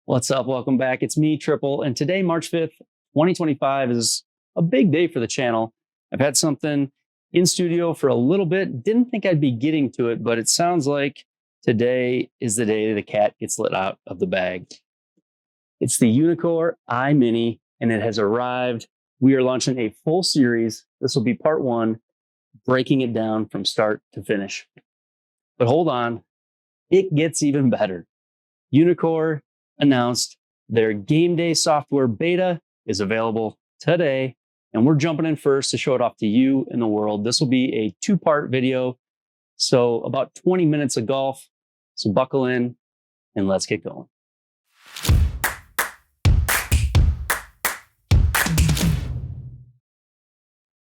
What's up? Welcome back. It's me, Triple, and today, March 5th, 2025, is a big day for the channel. I've had something in studio for a little bit. Didn't think I'd be getting to it, but it sounds like today is the day the cat gets let out of the bag. It's the Uneekor EYE MINI, and it has arrived. We are launching a full series. This will be part one, breaking it down from start to finish. But hold on, it gets even better. Uneekor announced their Gameday software beta is available today, and we're jumping in first to show it off to you and the world. This will be a two-part video, so about 20 minutes of golf. So buckle in and let's get going.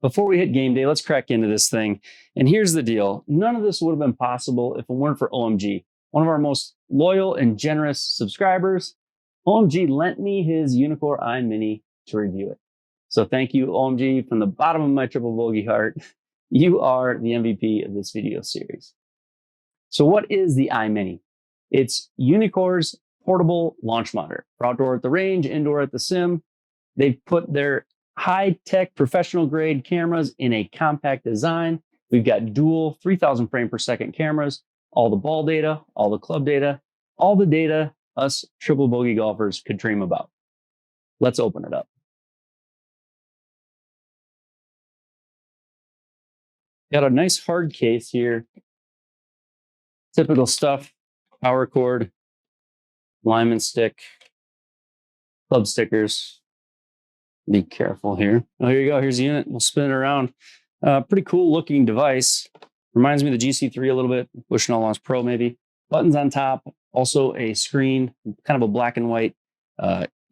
Before we hit game day, let's crack into this thing. And here's the deal. None of this would have been possible if it weren't for OMG. One of our most loyal and generous subscribers. OMG lent me his Uneekor EYE MINI to review it. So thank you, OMG, from the bottom of my Triple Bogey heart. You are the MVP of this video series. So what is the EYE MINI? It's Uneekor's portable launch monitor. For outdoor at the range, indoor at the sim. They've put their high-tech professional grade cameras in a compact design. We've got dual 3000 frame per second cameras, all the ball data, all the club data, all the data us Triple Bogey golfers could dream about. Let's open it up. Got a nice hard case here. Typical stuff, power cord, alignment stick, club stickers. Be careful here. Oh, here you go. Here's the unit. We'll spin it around. Pretty cool looking device. Reminds me of the GC3 a little bit. Bushnell Launch Pro maybe. Buttons on top. Also a screen, kind of a black and white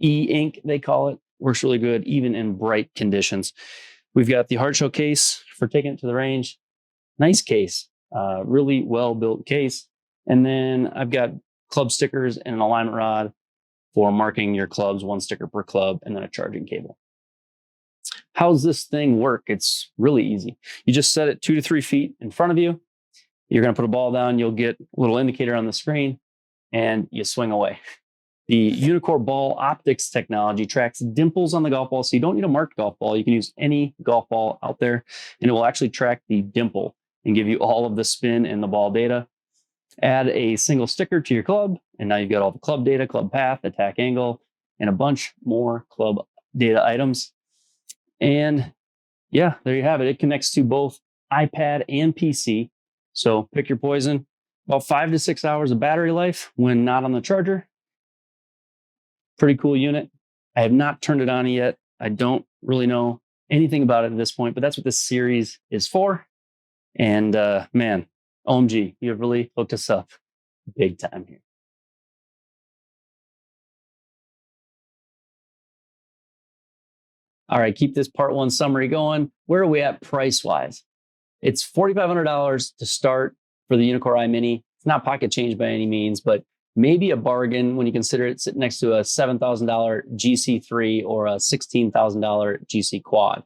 e-ink they call it. Works really good even in bright conditions. We've got the hard shell case for taking it to the range. Nice case. Really well built case. And then I've got club stickers and an alignment rod for marking your clubs, one sticker per club, and then a charging cable. How does this thing work? It's really easy. You just set it 2 to 3 feet in front of you. You're going to put a ball down. You'll get a little indicator on the screen, and you swing away. The Uneekor ball optics technology tracks dimples on the golf ball, so you don't need a marked golf ball. You can use any golf ball out there, and it will actually track the dimple and give you all of the spin and the ball data. Add a single sticker to your club, and now you've got all the club data, club path, attack angle, and a bunch more club data items. And yeah, there you have it. It connects to both iPad and PC. So pick your poison. About 5 to 6 hours of battery life when not on the charger. Pretty cool unit. I have not turned it on yet. I don't really know anything about it at this point, but that's what this series is for. And man, OMG, you have really hooked us up big time here. All right, keep this part one summary going. Where are we at price-wise? It's $4,500 to start for the Uneekor EYE MINI. It's not pocket change by any means, but maybe a bargain when you consider it sitting next to a $7,000 GC3 or a $16,000 GC Quad.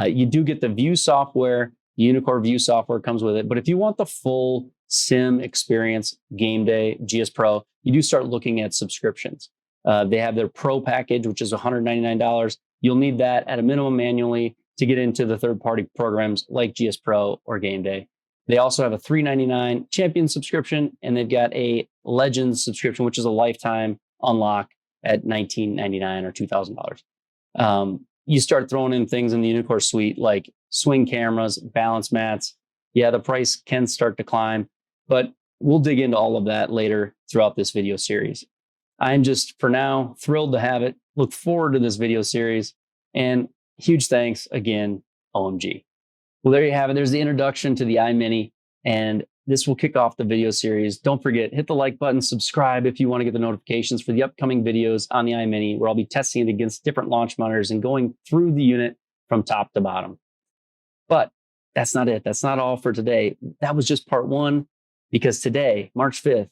You do get the View software. The Uneekor View software comes with it. But if you want the full sim experience, Gameday, GSPro, you do start looking at subscriptions. They have their Pro package, which is $199. You'll need that at a minimum manually to get into the third-party programs like GSPro or Gameday. They also have a $399 Champion subscription, and they've got a Legends subscription, which is a lifetime unlock at $19.99 or $2,000. You start throwing in things in the Uneekor suite like swing cameras, balance mats. Yeah, the price can start to climb, but we'll dig into all of that later throughout this video series. I'm just, for now, thrilled to have it. Look forward to this video series. And huge thanks again, OMG. Well, there you have it. There's the introduction to the EYE MINI. And this will kick off the video series. Don't forget, hit the like button, subscribe if you want to get the notifications for the upcoming videos on the EYE MINI, where I'll be testing it against different launch monitors and going through the unit from top to bottom. But that's not it. That's not all for today. That was just part one, because today, March 5th,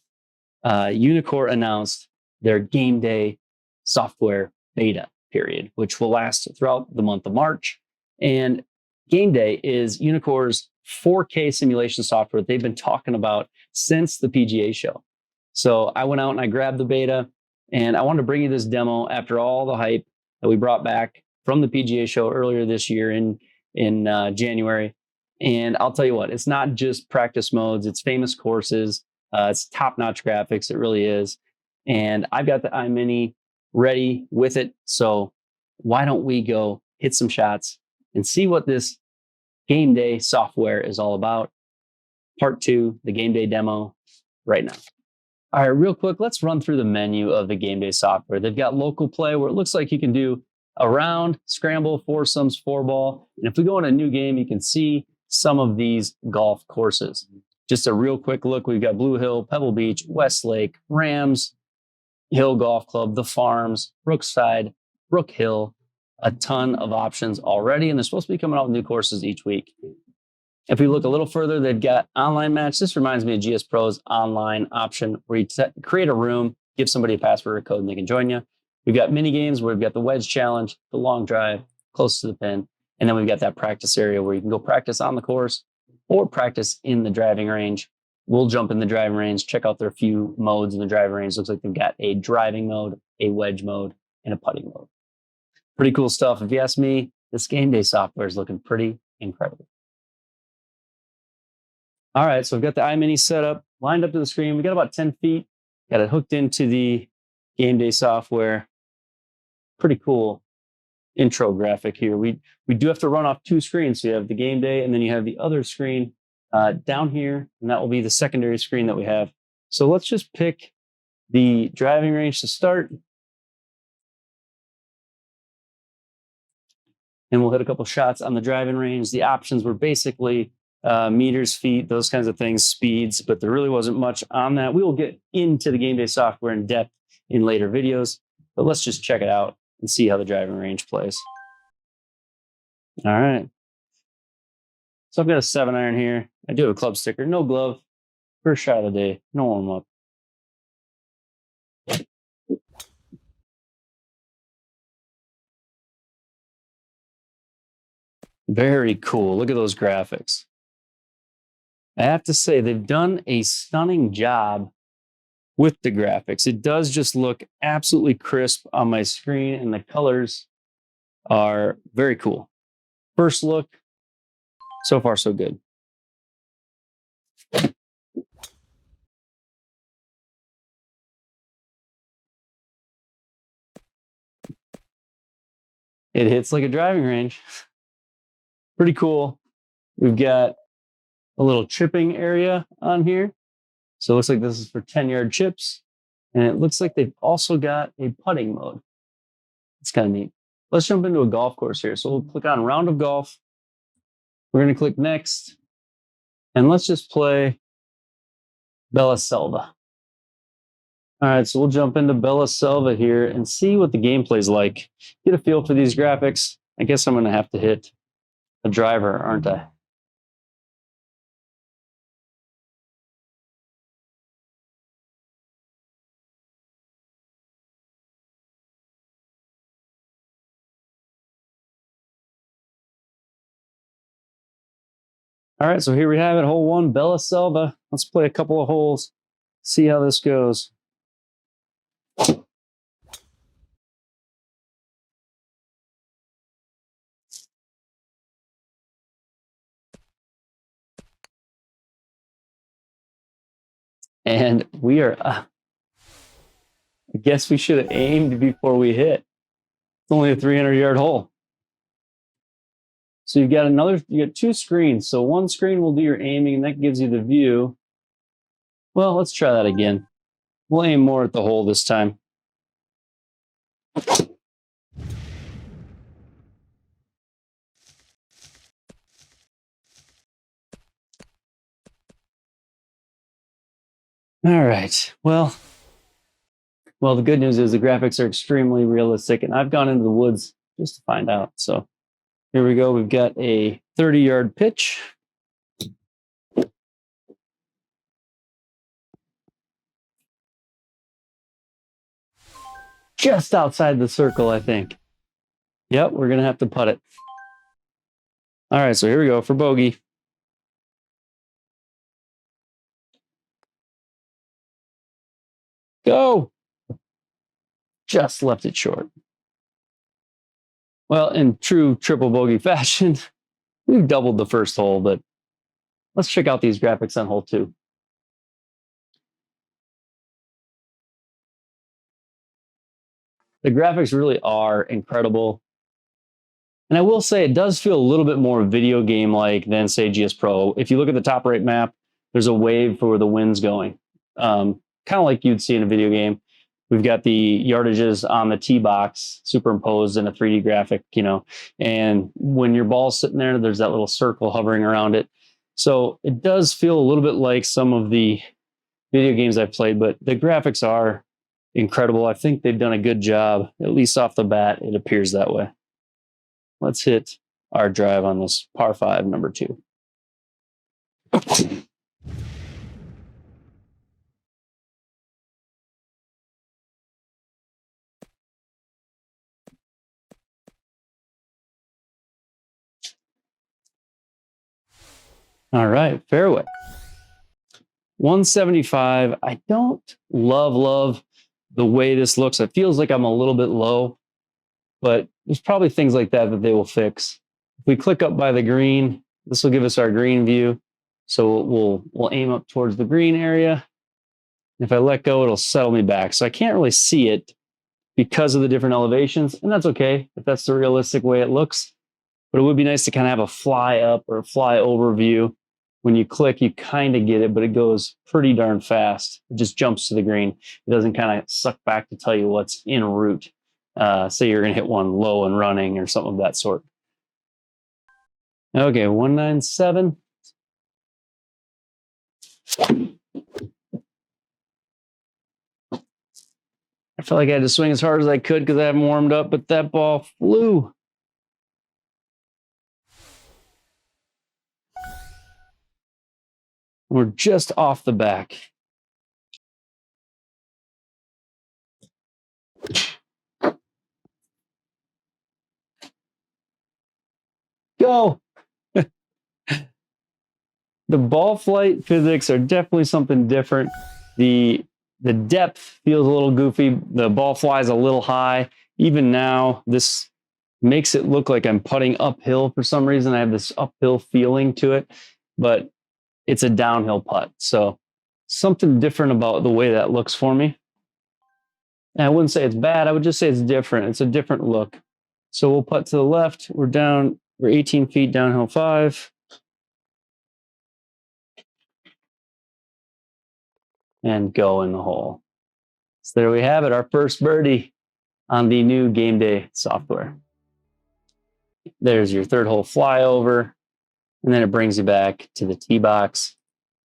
Uneekor announced their Gameday software beta period, which will last throughout the month of March. And Gameday is Uneekor's 4K simulation software that they've been talking about since the PGA show. So I went out and I grabbed the beta. And I wanted to bring you this demo after all the hype that we brought back from the PGA show earlier this year in January. And I'll tell you what, it's not just practice modes, it's famous courses, it's top-notch graphics, it really is. And I've got the EYE Mini ready with it. So why don't we go hit some shots and see what this Gameday software is all about. Part 2, the Gameday demo, right now. All right, real quick, let's run through the menu of the Gameday software. They've got local play where it looks like you can do a round, scramble, foursomes, 4-ball. And if we go in a new game, you can see some of these golf courses. Just a real quick look, we've got Blue Hill, Pebble Beach, Westlake, Rams, Hill Golf Club, The Farms, Brookside, Brook Hill, a ton of options already, and they're supposed to be coming out with new courses each week. If we look a little further, they've got online match. This reminds me of GSPro's online option where you create a room, give somebody a password or code, and they can join you. We've got mini games where we've got the wedge challenge, the long drive, close to the pin, and then we've got that practice area where you can go practice on the course or practice in the driving range. We'll jump in the driving range, check out their few modes in the driving range. Looks like they've got a driving mode, a wedge mode, and a putting mode. Pretty cool stuff. If you ask me, this Gameday software is looking pretty incredible. All right, so I've got the EYE Mini set up, lined up to the screen. We got about 10 feet, got it hooked into the Gameday software. Pretty cool intro graphic here. We do have to run off 2 screens. So you have the Gameday and then you have the other screen down here, and that will be the secondary screen that we have. So let's just pick the driving range to start. And we'll hit a couple shots on the driving range. The options were basically meters, feet, those kinds of things, speeds, but there really wasn't much on that. We will get into the Gameday software in depth in later videos, but let's just check it out and see how the driving range plays. All right. So I've got a 7-iron here. I do have a club sticker, no glove. First shot of the day, no warm up. Very cool. Look at those graphics. I have to say, they've done a stunning job with the graphics. It does just look absolutely crisp on my screen, and the colors are very cool. First look, so far so good. It hits like a driving range. Pretty cool. We've got a little chipping area on here. So it looks like this is for 10-yard chips. And it looks like they've also got a putting mode. It's kind of neat. Let's jump into a golf course here. So we'll click on Round of Golf. We're going to click Next. And let's just play Bella Selva. All right, so we'll jump into Bella Selva here and see what the gameplay is like. Get a feel for these graphics. I guess I'm going to have to hit a driver, aren't I? All right, so here we have it, hole 1, Bella Selva. Let's play a couple of holes, see how this goes. And we are, I guess we should have aimed before we hit. It's only a 300-yard hole. So you got 2 screens. So one screen will do your aiming, and that gives you the view. Well, let's try that again. We'll aim more at the hole this time. All right. Well, the good news is the graphics are extremely realistic, and I've gone into the woods just to find out. So here we go. We've got a 30-yard pitch. Just outside the circle, I think. Yep, we're going to have to putt it. All right, so here we go for bogey. Go. just left it short. Well, in true triple bogey fashion, we've doubled the first hole, but let's check out these graphics on hole 2. The graphics really are incredible. And I will say it does feel a little bit more video game-like than, say, GSPro. If you look at the top right map, there's a wave for where the wind's going. Kind of like you'd see in a video game. We've got the yardages on the tee box superimposed in a 3D graphic, you know, and when your ball's sitting there, there's that little circle hovering around it. So it does feel a little bit like some of the video games I've played, but the graphics are incredible. I think they've done a good job, at least off the bat, it appears that way. Let's hit our drive on this par 5, number 2. All right, fairway. 175. I don't love the way this looks. It feels like I'm a little bit low, but there's probably things like that that they will fix. If we click up by the green, this will give us our green view. So we'll aim up towards the green area. If I let go, it'll settle me back. So I can't really see it because of the different elevations, and that's okay if that's the realistic way it looks. But it would be nice to kind of have a fly up or a fly over view. When you click, you kind of get it, but it goes pretty darn fast. It just jumps to the green. It doesn't kind of suck back to tell you what's en route. Say you're going to hit one low and running or something of that sort. Okay, 197. I felt like I had to swing as hard as I could because I haven't warmed up, but that ball flew. We're just off the back. Go! The ball flight physics are definitely something different. The depth feels a little goofy. The ball flies a little high. Even now, this makes it look like I'm putting uphill for some reason. I have this uphill feeling to it, but it's a downhill putt. So something different about the way that looks for me. And I wouldn't say it's bad. I would just say it's different. It's a different look. So we'll putt to the left. We're 18 feet downhill 5. And go in the hole. So there we have it, our first birdie on the new Gameday software. There's your third hole flyover, and then it brings you back to the tee box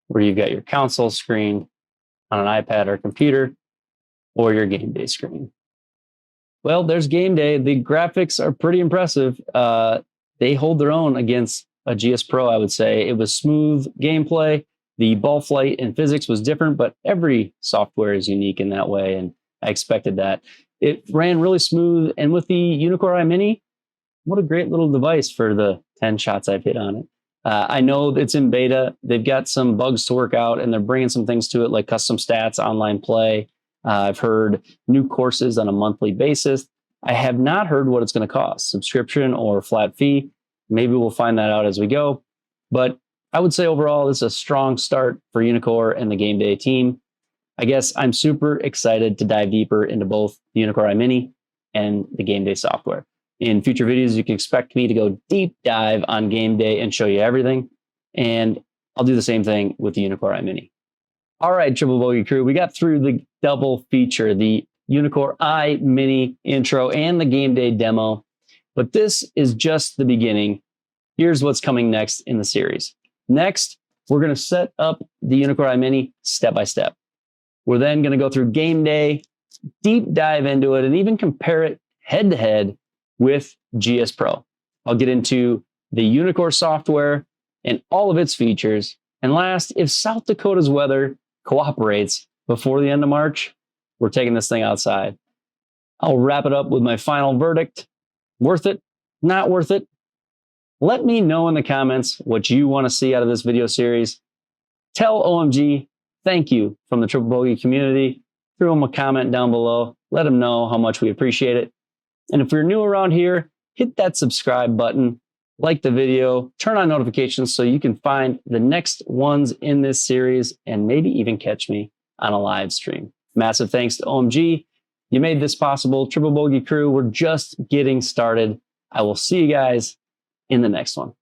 where you've got your console screen on an iPad or computer or your Gameday screen. Well, there's Gameday. The graphics are pretty impressive. They hold their own against a GSPro, I would say. It was smooth gameplay. The ball flight and physics was different, but every software is unique in that way, and I expected that. It ran really smooth, and with the Uneekor EYE MINI, what a great little device for the 10 shots I've hit on it. I know it's in beta. They've got some bugs to work out, and they're bringing some things to it like custom stats, online play. I've heard new courses on a monthly basis. I have not heard what it's going to cost, subscription or flat fee. Maybe we'll find that out as we go. But I would say overall, this is a strong start for Uneekor and the Gameday team. I guess I'm super excited to dive deeper into both the Uneekor EYE MINI and the Gameday software. In future videos, you can expect me to go deep dive on Gameday and show you everything. And I'll do the same thing with the Uneekor EYE MINI. All right, Triple Bogey crew, we got through the double feature, the Uneekor EYE MINI intro and the Gameday demo. But this is just the beginning. Here's what's coming next in the series. Next, we're going to set up the Uneekor EYE MINI step by step. We're then going to go through Gameday, deep dive into it, and even compare it head to head with GSPro. I'll get into the Uneekor software and all of its features. And last, if South Dakota's weather cooperates before the end of March, we're taking this thing outside. I'll wrap it up with my final verdict. Worth it? Not worth it? Let me know in the comments what you want to see out of this video series. Tell OMG thank you from the Triple Bogey community throw them a comment down below. Let them know how much we appreciate it. And if you're new around here, hit that subscribe button, like the video, turn on notifications so you can find the next ones in this series and maybe even catch me on a live stream. Massive thanks to OMG. You made this possible. Triple Bogey crew, we're just getting started. I will see you guys in the next one.